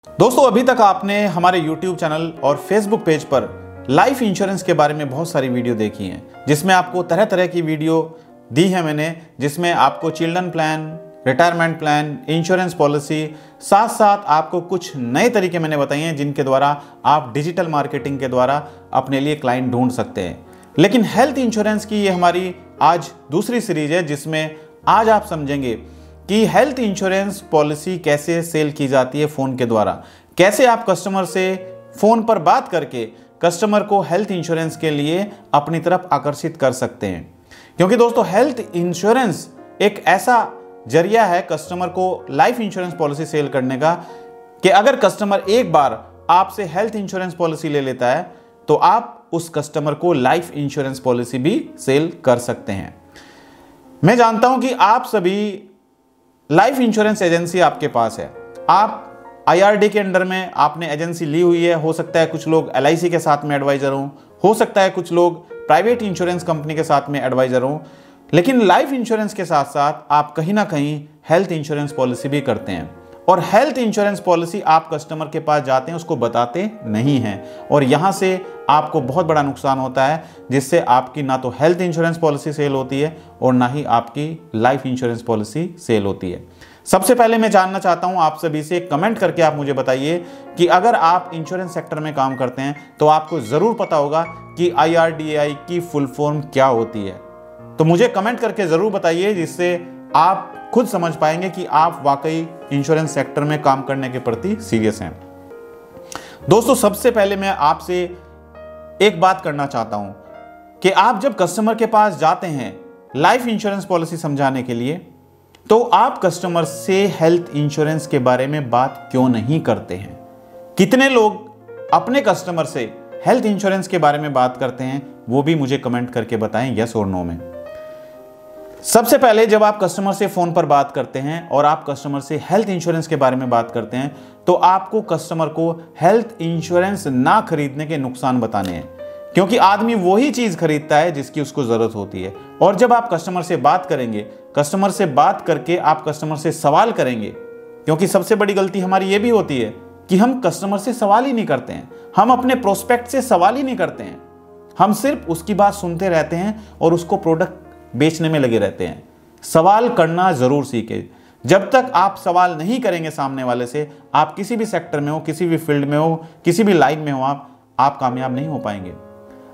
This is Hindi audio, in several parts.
दोस्तों, अभी तक आपने हमारे YouTube चैनल और Facebook पेज पर लाइफ इंश्योरेंस के बारे में बहुत सारी वीडियो देखी हैं, जिसमें आपको तरह तरह की वीडियो दी है मैंने, जिसमें आपको children plan, retirement plan, insurance policy, साथ साथ आपको कुछ नए तरीके मैंने बताए हैं जिनके द्वारा आप डिजिटल मार्केटिंग के द्वारा अपने लिए क्लाइंट ढूंढ सकते हैं। लेकिन हेल्थ इंश्योरेंस की ये हमारी आज दूसरी सीरीज है, जिसमें आज आप समझेंगे कि हेल्थ इंश्योरेंस पॉलिसी कैसे सेल की जाती है फ़ोन के द्वारा, कैसे आप कस्टमर से फ़ोन पर बात करके कस्टमर को हेल्थ इंश्योरेंस के लिए अपनी तरफ आकर्षित कर सकते हैं। क्योंकि दोस्तों, हेल्थ इंश्योरेंस एक ऐसा जरिया है कस्टमर को लाइफ इंश्योरेंस पॉलिसी सेल करने का कि अगर कस्टमर एक बार आपसे हेल्थ इंश्योरेंस पॉलिसी ले लेता है तो आप उस कस्टमर को लाइफ इंश्योरेंस पॉलिसी भी सेल कर सकते हैं। मैं जानता हूं कि आप सभी लाइफ इंश्योरेंस एजेंसी आपके पास है, आप IRD के अंडर में आपने एजेंसी ली हुई है। हो सकता है कुछ लोग LIC के साथ में एडवाइजर हों, हो सकता है कुछ लोग प्राइवेट इंश्योरेंस कंपनी के साथ में एडवाइजर हों, लेकिन लाइफ इंश्योरेंस के साथ साथ आप कहीं ना कहीं हेल्थ इंश्योरेंस पॉलिसी भी करते हैं। और हेल्थ इंश्योरेंस पॉलिसी आप कस्टमर के पास जाते हैं, उसको बताते नहीं हैं, और यहां से आपको बहुत बड़ा नुकसान होता है, जिससे आपकी ना तो हेल्थ इंश्योरेंस पॉलिसी सेल होती है और ना ही आपकी लाइफ इंश्योरेंस पॉलिसी सेल होती है। सबसे पहले मैं जानना चाहता हूं आप सभी से, कमेंट करके आप मुझे बताइए कि अगर आप इंश्योरेंस सेक्टर में काम करते हैं तो आपको जरूर पता होगा कि IRDAI की फुल फॉर्म क्या होती है। तो मुझे कमेंट करके जरूर बताइए, जिससे आप खुद समझ पाएंगे कि आप वाकई इंश्योरेंस सेक्टर में काम करने के प्रति सीरियस हैं। दोस्तों, सबसे पहले मैं आपसे एक बात करना चाहता हूं कि आप जब कस्टमर के पास जाते हैं लाइफ इंश्योरेंस पॉलिसी समझाने के लिए, तो आप कस्टमर से हेल्थ इंश्योरेंस के बारे में बात क्यों नहीं करते हैं? कितने लोग अपने कस्टमर से हेल्थ इंश्योरेंस के बारे में बात करते हैं, वो भी मुझे कमेंट करके बताएं, यस और नो में। सबसे पहले जब आप कस्टमर से फोन पर बात करते हैं और आप कस्टमर से हेल्थ इंश्योरेंस के बारे में बात करते हैं, तो आपको कस्टमर को हेल्थ इंश्योरेंस ना खरीदने के नुकसान बताने हैं, क्योंकि आदमी वही चीज खरीदता है जिसकी उसको जरूरत होती है। और जब आप कस्टमर से बात करेंगे, कस्टमर से बात करके आप कस्टमर से सवाल करेंगे, क्योंकि सबसे बड़ी गलती हमारी ये भी होती है कि हम कस्टमर से सवाल ही नहीं करते हैं, हम अपने प्रोस्पेक्ट से सवाल ही नहीं करते हैं, हम सिर्फ उसकी बात सुनते रहते हैं और उसको प्रोडक्ट बेचने में लगे रहते हैं। सवाल करना जरूर सीखें। जब तक आप सवाल नहीं करेंगे सामने वाले से, आप किसी भी सेक्टर में हो, किसी भी फील्ड में हो, किसी भी लाइन में हो, आप कामयाब नहीं हो पाएंगे।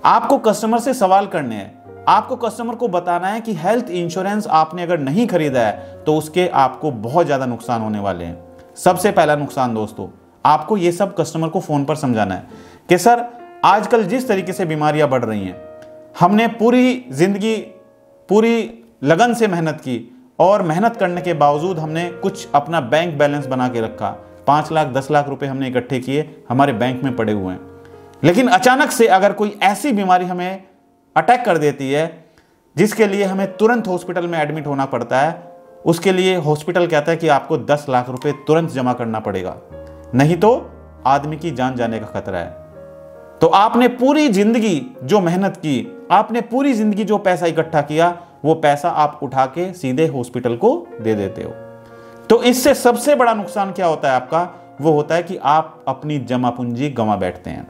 आपको कस्टमर से सवाल करने हैं, आपको कस्टमर को बताना है कि हेल्थ इंश्योरेंस आपने अगर नहीं खरीदा है तो उसके आपको बहुत ज्यादा नुकसान होने वाले हैं। सबसे पहला नुकसान दोस्तों, आपको ये सब कस्टमर को फोन पर समझाना है कि सर, आजकल जिस तरीके से बीमारियां बढ़ रही हैं, हमने पूरी जिंदगी पूरी लगन से मेहनत की और मेहनत करने के बावजूद हमने कुछ अपना बैंक बैलेंस बना के रखा, 5 लाख 10 लाख रुपए हमने इकट्ठे किए, हमारे बैंक में पड़े हुए हैं। लेकिन अचानक से अगर कोई ऐसी बीमारी हमें अटैक कर देती है जिसके लिए हमें तुरंत हॉस्पिटल में एडमिट होना पड़ता है, उसके लिए हॉस्पिटल कहता है कि आपको 10 लाख रुपए तुरंत जमा करना पड़ेगा, नहीं तो आदमी की जान जाने का खतरा है। तो आपने पूरी जिंदगी जो मेहनत की, आपने पूरी जिंदगी जो पैसा इकट्ठा किया, वो पैसा आप उठा के सीधे हॉस्पिटल को दे देते हो। तो इससे सबसे बड़ा नुकसान क्या होता है आपका? वो होता है कि आप अपनी जमा पूंजी गंवा बैठते हैं।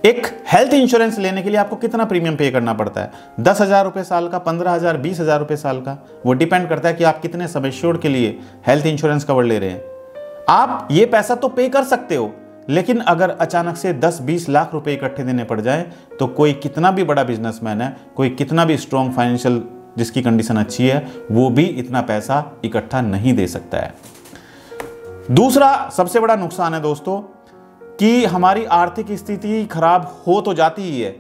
एक हेल्थ इंश्योरेंस लेने के लिए आपको कितना प्रीमियम पे करना पड़ता है? 10,000 रुपए साल का, 15,000, 20,000 रुपए साल का। वो डिपेंड करता है कि आप कितने सम एश्योर्ड के लिए हेल्थ इंश्योरेंस कवर ले रहे हैं। आप ये पैसा तो पे कर सकते हो, लेकिन अगर अचानक से 10-20 लाख रुपए इकट्ठे देने पड़ जाए तो कोई कितना भी बड़ा बिजनेसमैन है, कोई कितना भी स्ट्रॉन्ग फाइनेंशियल जिसकी कंडीशन अच्छी है, वो भी इतना पैसा इकट्ठा नहीं दे सकता है। दूसरा सबसे बड़ा नुकसान है दोस्तों कि हमारी आर्थिक स्थिति खराब हो तो जाती ही है,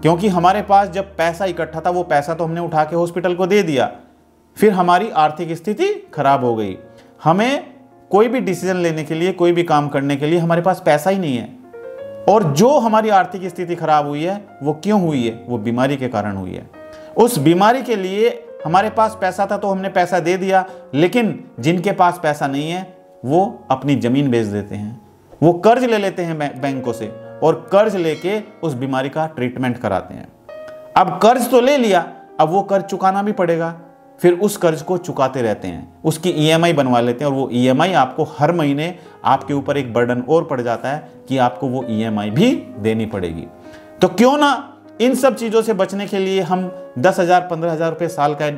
क्योंकि हमारे पास जब पैसा इकट्ठा था वो पैसा तो हमने उठा के हॉस्पिटल को दे दिया, फिर हमारी आर्थिक स्थिति खराब हो गई। हमें कोई भी डिसीजन लेने के लिए, कोई भी काम करने के लिए हमारे पास पैसा ही नहीं है। और जो हमारी आर्थिक स्थिति खराब हुई है वो क्यों हुई है? वो बीमारी के कारण हुई है। उस बीमारी के लिए हमारे पास पैसा था तो हमने पैसा दे दिया, लेकिन जिनके पास पैसा नहीं है वो अपनी जमीन बेच देते हैं, वो कर्ज ले लेते हैं बैंकों से और कर्ज लेके उस बीमारी का ट्रीटमेंट कराते हैं। अब कर्ज तो ले लिया, अब वो कर्ज चुकाना भी पड़ेगा। फिर उस कर्ज को चुकाते रहते हैं, उसकी ईएमआई बनवा लेते हैं और वो ईएमआई आपको हर महीने आपके ऊपर एक बर्डन और पड़ जाता है कि आपको वो ईएमआई भी देनी पड़ेगी। तो क्यों ना इन सब चीज़ों से बचने के लिए हम 10,000 15,000 रुपये साल का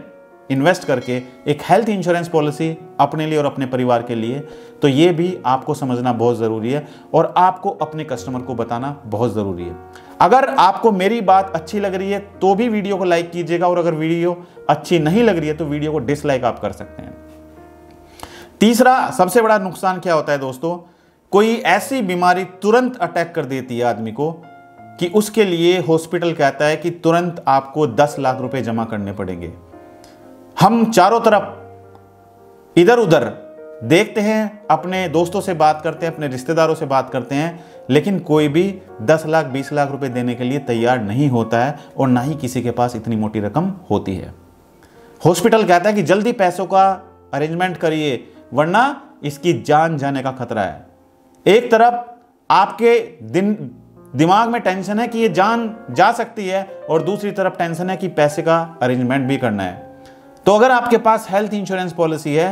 इन्वेस्ट करके एक हेल्थ इंश्योरेंस पॉलिसी अपने लिए और अपने परिवार के लिए, तो ये भी आपको समझना बहुत ज़रूरी है और आपको अपने कस्टमर को बताना बहुत ज़रूरी है। अगर आपको मेरी बात अच्छी लग रही है तो भी वीडियो को लाइक कीजिएगा, और अगर वीडियो अच्छी नहीं लग रही है तो वीडियो को डिसलाइक आप कर सकते हैं। तीसरा सबसे बड़ा नुकसान क्या होता है दोस्तों, कोई ऐसी बीमारी तुरंत अटैक कर देती है आदमी को कि उसके लिए हॉस्पिटल कहता है कि तुरंत आपको 10 लाख रुपए जमा करने पड़ेंगे। हम चारों तरफ इधर उधर देखते हैं, अपने दोस्तों से बात करते हैं, अपने रिश्तेदारों से बात करते हैं, लेकिन कोई भी 10 लाख 20 लाख रुपए देने के लिए तैयार नहीं होता है और ना ही किसी के पास इतनी मोटी रकम होती है। हॉस्पिटल कहता है कि जल्दी पैसों का अरेंजमेंट करिए वरना इसकी जान जाने का खतरा है। एक तरफ आपके दिमाग में टेंशन है कि ये जान जा सकती है और दूसरी तरफ टेंशन है कि पैसे का अरेंजमेंट भी करना है। तो अगर आपके पास हेल्थ इंश्योरेंस पॉलिसी है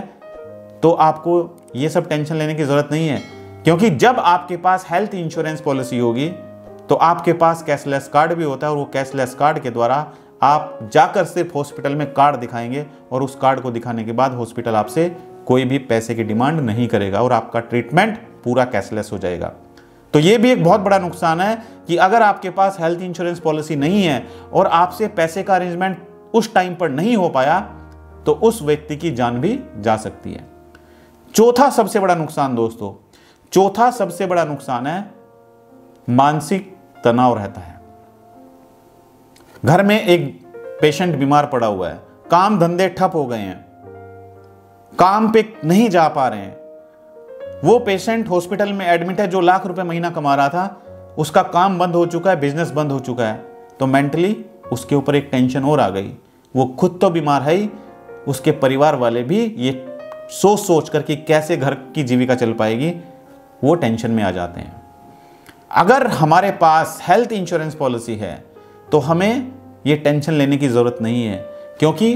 तो आपको ये सब टेंशन लेने की जरूरत नहीं है, क्योंकि जब आपके पास हेल्थ इंश्योरेंस पॉलिसी होगी तो आपके पास कैशलेस कार्ड भी होता है और वो कैशलेस कार्ड के द्वारा आप जाकर सिर्फ हॉस्पिटल में कार्ड दिखाएंगे और उस कार्ड को दिखाने के बाद हॉस्पिटल आपसे कोई भी पैसे की डिमांड नहीं करेगा और आपका ट्रीटमेंट पूरा कैशलेस हो जाएगा। तो ये भी एक बहुत बड़ा नुकसान है कि अगर आपके पास हेल्थ इंश्योरेंस पॉलिसी नहीं है और आपसे पैसे का अरेंजमेंट उस टाइम पर नहीं हो पाया तो उस व्यक्ति की जान भी जा सकती है। चौथा सबसे बड़ा नुकसान दोस्तों, चौथा सबसे बड़ा नुकसान है मानसिक तनाव रहता है। घर में एक पेशेंट बीमार पड़ा हुआ है, काम धंधे ठप हो गए हैं, काम पे नहीं जा पा रहे हैं, वो पेशेंट हॉस्पिटल में एडमिट है जो लाख रुपए महीना कमा रहा था, उसका काम बंद हो चुका है, बिजनेस बंद हो चुका है, तो मेंटली उसके ऊपर एक टेंशन और आ गई। वो खुद तो बीमार है ही, उसके परिवार वाले भी ये सोच सोच कर कि कैसे घर की जीविका चल पाएगी, वो टेंशन में आ जाते हैं। अगर हमारे पास हेल्थ इंश्योरेंस पॉलिसी है तो हमें ये टेंशन लेने की ज़रूरत नहीं है, क्योंकि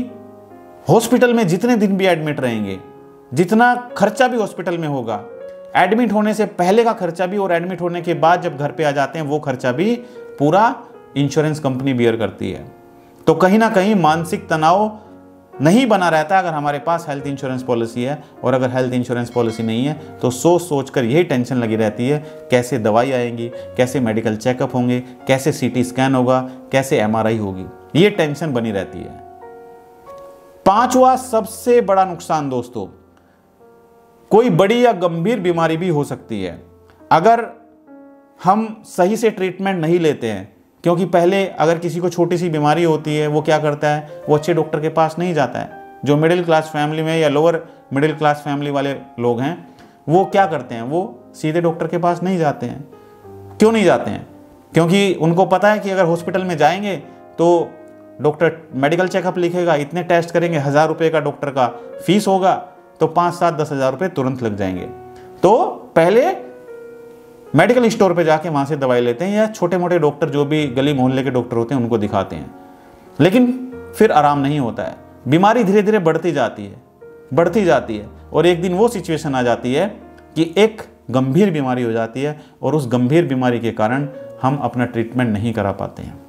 हॉस्पिटल में जितने दिन भी एडमिट रहेंगे, जितना खर्चा भी हॉस्पिटल में होगा, एडमिट होने से पहले का खर्चा भी और एडमिट होने के बाद जब घर पे आ जाते हैं वो खर्चा भी पूरा इंश्योरेंस कंपनी बियर करती है। तो कहीं ना कहीं मानसिक तनाव नहीं बना रहता है अगर हमारे पास हेल्थ इंश्योरेंस पॉलिसी है, और अगर हेल्थ इंश्योरेंस पॉलिसी नहीं है तो सोच सोच कर यही टेंशन लगी रहती है, कैसे दवाई आएंगी, कैसे मेडिकल चेकअप होंगे, कैसे सीटी स्कैन होगा, कैसे एमआरआई होगी, ये टेंशन बनी रहती है। पांचवा सबसे बड़ा नुकसान दोस्तों, कोई बड़ी या गंभीर बीमारी भी हो सकती है अगर हम सही से ट्रीटमेंट नहीं लेते हैं। क्योंकि पहले अगर किसी को छोटी सी बीमारी होती है वो क्या करता है, वो अच्छे डॉक्टर के पास नहीं जाता है। जो मिडिल क्लास फैमिली में या लोअर मिडिल क्लास फैमिली वाले लोग हैं वो क्या करते हैं, वो सीधे डॉक्टर के पास नहीं जाते हैं। क्यों नहीं जाते हैं? क्योंकि उनको पता है कि अगर हॉस्पिटल में जाएंगे तो डॉक्टर मेडिकल चेकअप लिखेगा, इतने टेस्ट करेंगे, 1000 रुपये का डॉक्टर का फीस होगा, तो 5, 7, 10,000 रुपये तुरंत लग जाएंगे। तो पहले मेडिकल स्टोर पे जाके वहाँ से दवाई लेते हैं या छोटे मोटे डॉक्टर जो भी गली मोहल्ले के डॉक्टर होते हैं उनको दिखाते हैं, लेकिन फिर आराम नहीं होता है। बीमारी धीरे धीरे बढ़ती जाती है और एक दिन वो सिचुएशन आ जाती है कि एक गंभीर बीमारी हो जाती है और उस गंभीर बीमारी के कारण हम अपना ट्रीटमेंट नहीं करा पाते हैं।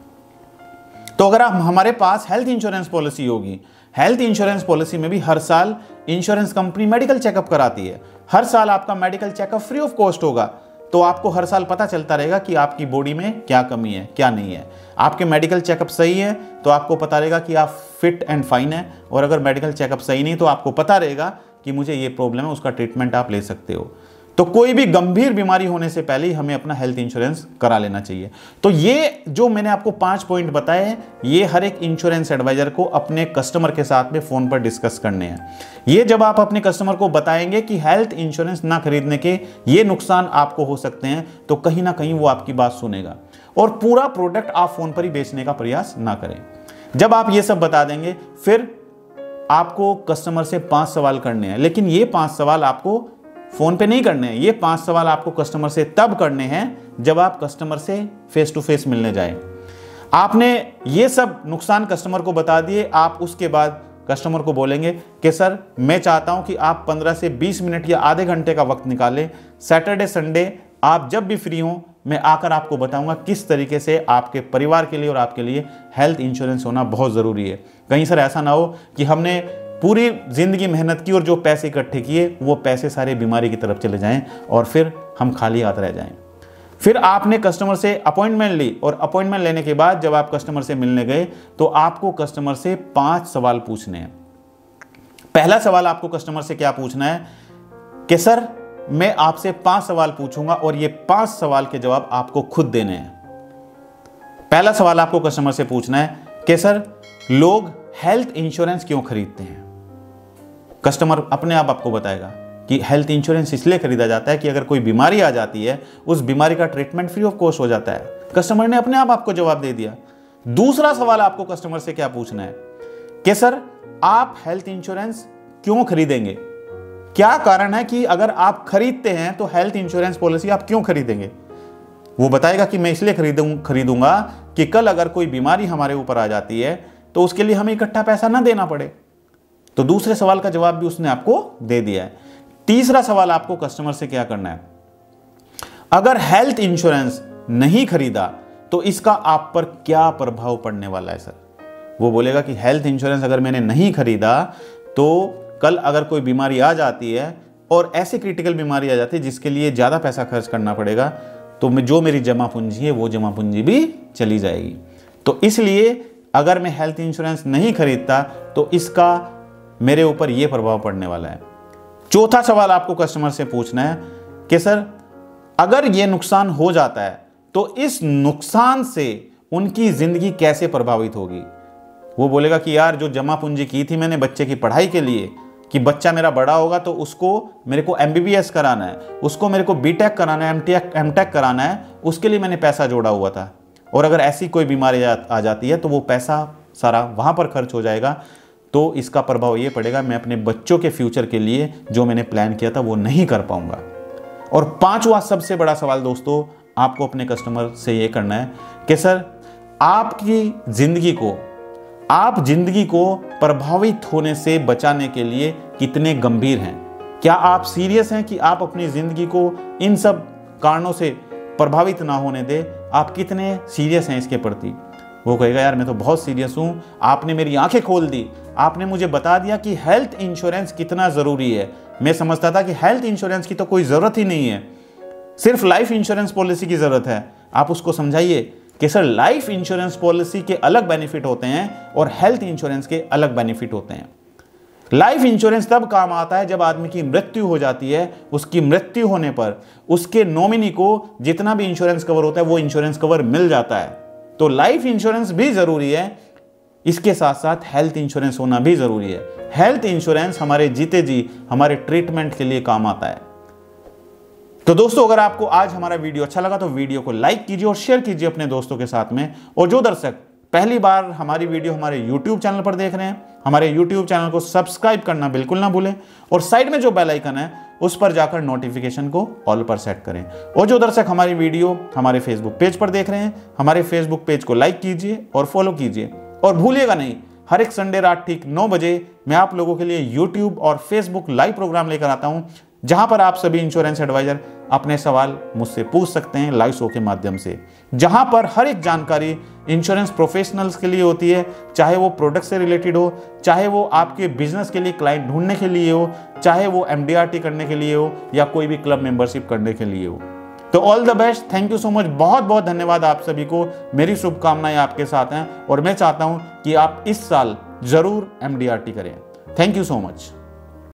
तो अगर हमारे पास हेल्थ इंश्योरेंस पॉलिसी होगी, हेल्थ इंश्योरेंस पॉलिसी में भी हर साल इंश्योरेंस कंपनी मेडिकल चेकअप कराती है, हर साल आपका medical checkup free of cost होगा, तो आपको हर साल पता चलता रहेगा कि आपकी बॉडी में क्या कमी है, क्या नहीं है। आपके मेडिकल चेकअप सही है तो आपको पता रहेगा कि आप फिट एंड फाइन है, और अगर मेडिकल चेकअप सही नहीं तो आपको पता रहेगा कि मुझे ये प्रॉब्लम है, उसका ट्रीटमेंट आप ले सकते हो। तो कोई भी गंभीर बीमारी होने से पहले ही हमें अपना हेल्थ इंश्योरेंस करा लेना चाहिए। तो ये जो मैंने आपको 5 पॉइंट बताए हैं, ये हर एक इंश्योरेंस एडवाइजर को अपने कस्टमर के साथ में फोन पर डिस्कस करने हैं। ये जब आप अपने कस्टमर को बताएंगे कि हेल्थ इंश्योरेंस ना खरीदने के ये नुकसान आपको हो सकते हैं, तो कहीं ना कहीं वो आपकी बात सुनेगा और पूरा प्रोडक्ट आप फोन पर ही बेचने का प्रयास ना करें। जब आप ये सब बता देंगे, फिर आपको कस्टमर से 5 सवाल करने हैं, लेकिन ये 5 सवाल आपको फोन पे नहीं करने हैं। ये 5 सवाल आपको कस्टमर से तब करने हैं जब आप कस्टमर से फेस टू फेस मिलने जाएं। आपने ये सब नुकसान कस्टमर को बता दिए, आप उसके बाद कस्टमर को बोलेंगे कि सर मैं चाहता हूं कि आप 15 से 20 मिनट या आधे घंटे का वक्त निकालें, सैटरडे संडे आप जब भी फ्री हो मैं आकर आपको बताऊंगा किस तरीके से आपके परिवार के लिए और आपके लिए हेल्थ इंश्योरेंस होना बहुत ज़रूरी है। कहीं सर ऐसा ना हो कि हमने पूरी ज़िंदगी मेहनत की और जो पैसे इकट्ठे किए वो पैसे सारे बीमारी की तरफ चले जाएं और फिर हम खाली हाथ रह जाएं। फिर आपने कस्टमर से अपॉइंटमेंट ली और अपॉइंटमेंट लेने के बाद जब आप कस्टमर से मिलने गए तो आपको कस्टमर से 5 सवाल पूछने हैं। पहला सवाल आपको कस्टमर से क्या पूछना है कि सर मैं आपसे 5 सवाल पूछूंगा और ये 5 सवाल के जवाब आपको खुद देने हैं। पहला सवाल आपको कस्टमर से पूछना है कि सर लोग हेल्थ इंश्योरेंस क्यों खरीदते हैं। कस्टमर अपने आप आपको बताएगा कि हेल्थ इंश्योरेंस इसलिए खरीदा जाता है कि अगर कोई बीमारी आ जाती है उस बीमारी का ट्रीटमेंट फ्री ऑफ कॉस्ट हो जाता है। कस्टमर ने अपने आप आपको जवाब दे दिया। दूसरा सवाल आपको कस्टमर से क्या पूछना है कि सर आप हेल्थ इंश्योरेंस क्यों खरीदेंगे, क्या कारण है कि अगर आप खरीदते हैं तो हेल्थ इंश्योरेंस पॉलिसी आप क्यों खरीदेंगे। वो बताएगा कि मैं इसलिए खरीदूंगा कि कल अगर कोई बीमारी हमारे ऊपर आ जाती है तो उसके लिए हमें इकट्ठा पैसा ना देना पड़े। तो दूसरे सवाल का जवाब भी उसने आपको दे दिया है। तीसरा सवाल आपको कस्टमर से क्या करना है, अगर हेल्थ इंश्योरेंस नहीं खरीदा तो इसका आप पर क्या प्रभाव पड़ने वाला है सर। वो बोलेगा कि हेल्थ इंश्योरेंस अगर मैंने नहीं खरीदा तो कल अगर कोई बीमारी आ जाती है और ऐसी क्रिटिकल बीमारी आ जाती है जिसके लिए ज़्यादा पैसा खर्च करना पड़ेगा तो जो मेरी जमा पूंजी है वो जमा पूंजी भी चली जाएगी। तो इसलिए अगर मैं हेल्थ इंश्योरेंस नहीं खरीदता तो इसका मेरे ऊपर ये प्रभाव पड़ने वाला है। चौथा सवाल आपको कस्टमर से पूछना है कि सर अगर ये नुकसान हो जाता है तो इस नुकसान से उनकी जिंदगी कैसे प्रभावित होगी। वो बोलेगा कि यार जो जमा पूंजी की थी मैंने बच्चे की पढ़ाई के लिए कि बच्चा मेरा बड़ा होगा तो उसको मेरे को MBBS कराना है, उसको मेरे को BTech कराना है, MTech कराना है, उसके लिए मैंने पैसा जोड़ा हुआ था और अगर ऐसी कोई बीमारी आ जाती है तो वो पैसा सारा वहाँ पर खर्च हो जाएगा। तो इसका प्रभाव ये पड़ेगा मैं अपने बच्चों के फ्यूचर के लिए जो मैंने प्लान किया था वो नहीं कर पाऊंगा। और पांचवा सबसे बड़ा सवाल दोस्तों आपको अपने कस्टमर से ये करना है कि सर आपकी जिंदगी को प्रभावित होने से बचाने के लिए कितने गंभीर हैं। क्या आप सीरियस हैं कि आप अपनी जिंदगी को इन सब कारणों से प्रभावित ना होने दें, आप कितने सीरियस हैं इसके प्रति। वो कहेगा यार मैं तो बहुत सीरियस हूं, आपने मेरी आंखें खोल दी, आपने मुझे बता दिया कि हेल्थ इंश्योरेंस कितना ज़रूरी है। मैं समझता था कि हेल्थ इंश्योरेंस की तो कोई ज़रूरत ही नहीं है, सिर्फ लाइफ इंश्योरेंस पॉलिसी की ज़रूरत है। आप उसको समझाइए कि सर लाइफ इंश्योरेंस पॉलिसी के अलग बेनिफिट होते हैं और हेल्थ इंश्योरेंस के अलग बेनिफिट होते हैं। लाइफ इंश्योरेंस तब काम आता है जब आदमी की मृत्यु हो जाती है, उसकी मृत्यु होने पर उसके नॉमिनी को जितना भी इंश्योरेंस कवर होता है वो इंश्योरेंस कवर मिल जाता है। तो लाइफ इंश्योरेंस भी ज़रूरी है, इसके साथ साथ हेल्थ इंश्योरेंस होना भी ज़रूरी है। हेल्थ इंश्योरेंस हमारे जीते जी हमारे ट्रीटमेंट के लिए काम आता है। तो दोस्तों अगर आपको आज हमारा वीडियो अच्छा लगा तो वीडियो को लाइक कीजिए और शेयर कीजिए अपने दोस्तों के साथ में। और जो दर्शक पहली बार हमारी वीडियो हमारे YouTube चैनल पर देख रहे हैं, हमारे YouTube चैनल को सब्सक्राइब करना बिल्कुल ना भूलें और साइड में जो बेल आइकन है उस पर जाकर नोटिफिकेशन को ऑल पर सेट करें। और जो दर्शक हमारी वीडियो हमारे फेसबुक पेज पर देख रहे हैं, हमारे फेसबुक पेज को लाइक कीजिए और फॉलो कीजिए। और भूलिएगा नहीं, हर एक संडे रात ठीक 9 बजे मैं आप लोगों के लिए YouTube और फेसबुक लाइव प्रोग्राम लेकर आता हूं, जहां पर आप सभी इंश्योरेंस एडवाइजर अपने सवाल मुझसे पूछ सकते हैं लाइव शो के माध्यम से, जहां पर हर एक जानकारी इंश्योरेंस प्रोफेशनल्स के लिए होती है, चाहे वो प्रोडक्ट से रिलेटेड हो, चाहे वो आपके बिजनेस के लिए क्लाइंट ढूंढने के लिए हो, चाहे वो MDRT करने के लिए हो या कोई भी क्लब मेंबरशिप करने के लिए हो। तो all the best, thank you so much, बहुत बहुत धन्यवाद आप सभी को। मेरी शुभकामनाएं आपके साथ हैं और मैं चाहता हूं कि आप इस साल जरूर MDRT करें। Thank you so much.